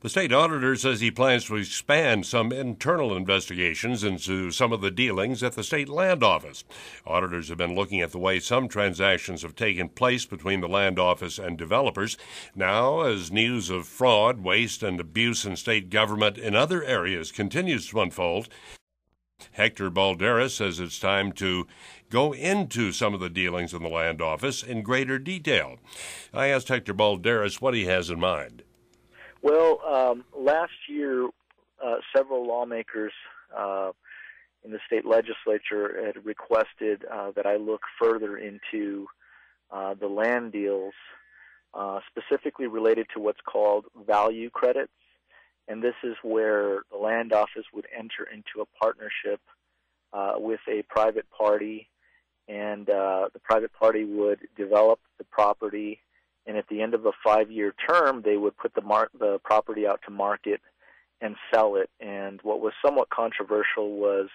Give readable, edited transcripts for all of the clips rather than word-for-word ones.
The state auditor says he plans to expand some internal investigations into some of the dealings at the state land office. Auditors have been looking at the way some transactions have taken place between the land office and developers. Now, as news of fraud, waste, and abuse in state government in other areas continues to unfold, Hector Balderas says it's time to go into some of the dealings in the land office in greater detail. I asked Hector Balderas what he has in mind. Well, last year, several lawmakers in the state legislature had requested that I look further into the land deals, specifically related to what's called value credits. And this is where the land office would enter into a partnership with a private party, and the private party would develop the property, and at the end of a 5-year term, they would put the property out to market and sell it. And what was somewhat controversial was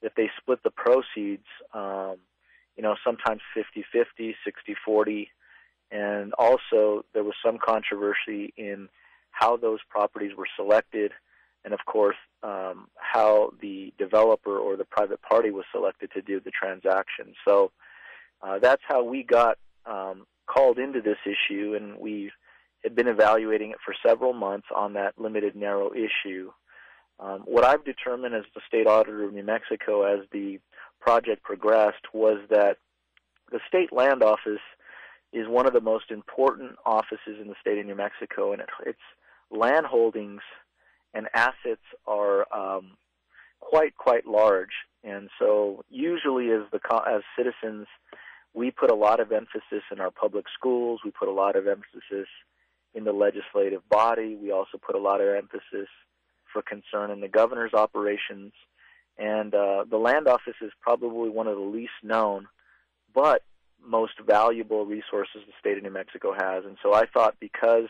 that they split the proceeds, sometimes 50-50, 60-40, and also there was some controversy in how those properties were selected, and of course, how the developer or the private party was selected to do the transaction. So that's how we got called into this issue, and we had been evaluating it for several months on that limited, narrow issue. What I've determined as the state auditor of New Mexico as the project progressed was that the state land office is one of the most important offices in the state of New Mexico, and its land holdings and assets are quite large. And so usually as citizens, we put a lot of emphasis in our public schools. We put a lot of emphasis in the legislative body. We also put a lot of emphasis for concern in the governor's operations. And the land office is probably one of the least known, but most valuable resources the state of New Mexico has. And so I thought because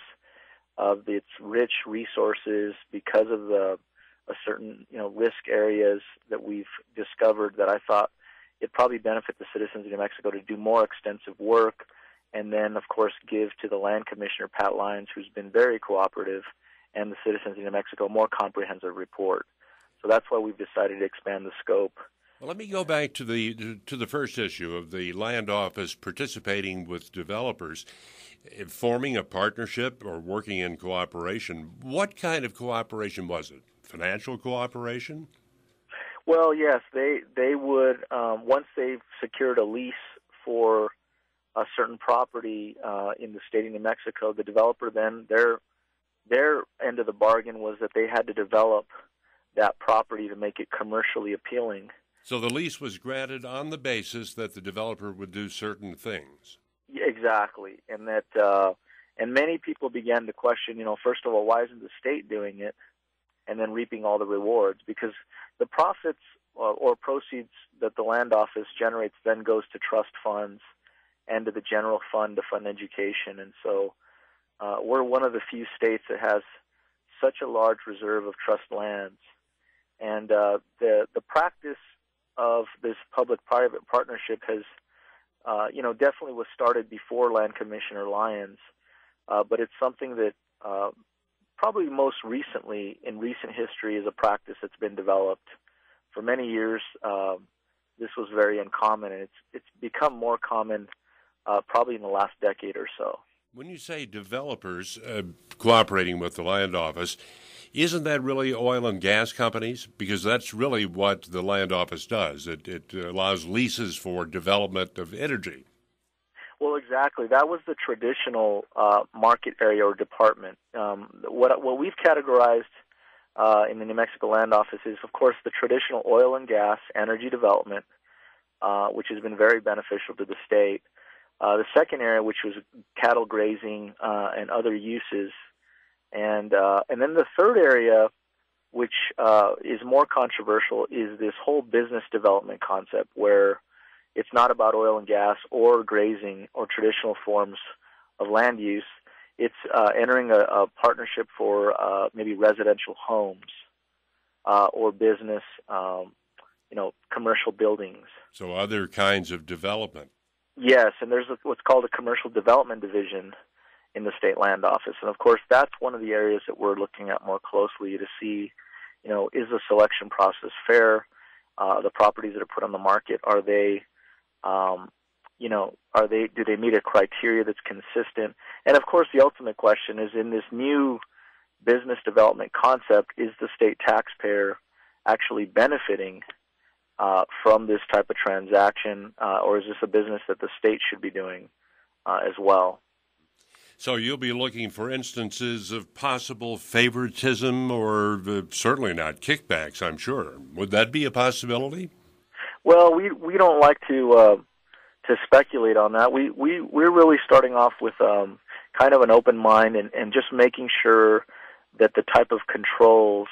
of its rich resources, because of the certain risk areas that we've discovered, that I thought it'd probably benefit the citizens of New Mexico to do more extensive work, and then, of course, give to the land commissioner, Pat Lyons, who's been very cooperative, and the citizens of New Mexico a more comprehensive report. So that's why we've decided to expand the scope. Well, let me go back to the first issue of the land office participating with developers, forming a partnership or working in cooperation. What kind of cooperation was it? Financial cooperation? Well, yes, they would, once they've secured a lease for a certain property in the state of New Mexico, the developer then, their end of the bargain was that they had to develop that property to make it commercially appealing. So the lease was granted on the basis that the developer would do certain things. Exactly, and that and many people began to question, first of all, why isn't the state doing it, and then reaping all the rewards? Because the profits or proceeds that the land office generates then goes to trust funds and to the general fund to fund education. And so we're one of the few states that has such a large reserve of trust lands, and the practice of this public-private partnership has definitely was started before Land Commissioner Lyons, but it's something that probably most recently, in recent history, is a practice that's been developed. For many years, this was very uncommon, and it's become more common probably in the last decade or so. When you say developers cooperating with the land office, isn't that really oil and gas companies? Because that's really what the land office does. It allows leases for development of energy. Well, exactly. That was the traditional market area or department. What we've categorized in the New Mexico Land Office is, of course, the traditional oil and gas energy development, which has been very beneficial to the state. The second area, which was cattle grazing and other uses, and then the third area, which is more controversial, is this whole business development concept, where it's not about oil and gas or grazing or traditional forms of land use. It's entering a partnership for maybe residential homes or business, commercial buildings. So other kinds of development. Yes, and there's what's called a commercial development division, in the state land office. And of course, that's one of the areas that we're looking at more closely to see, is the selection process fair? The properties that are put on the market, are they, do they meet a criteria that's consistent? And of course, the ultimate question is, in this new business development concept, is the state taxpayer actually benefiting from this type of transaction, or is this a business that the state should be doing as well? So you'll be looking for instances of possible favoritism or certainly not kickbacks, I'm sure. Would that be a possibility? Well, we don't like to speculate on that. We're really starting off with kind of an open mind and just making sure that the type of controls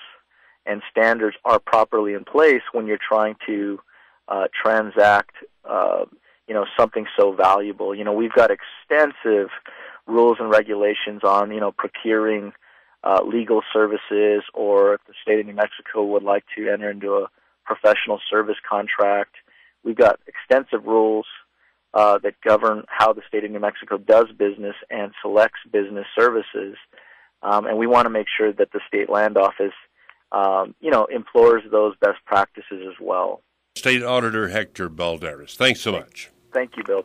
and standards are properly in place when you're trying to transact, something so valuable. We've got extensive rules and regulations on, procuring legal services, or if the state of New Mexico would like to enter into a professional service contract. We've got extensive rules that govern how the state of New Mexico does business and selects business services. And we want to make sure that the state land office, implores those best practices as well. State Auditor Hector Balderas, thanks so much. Thank you, Bill.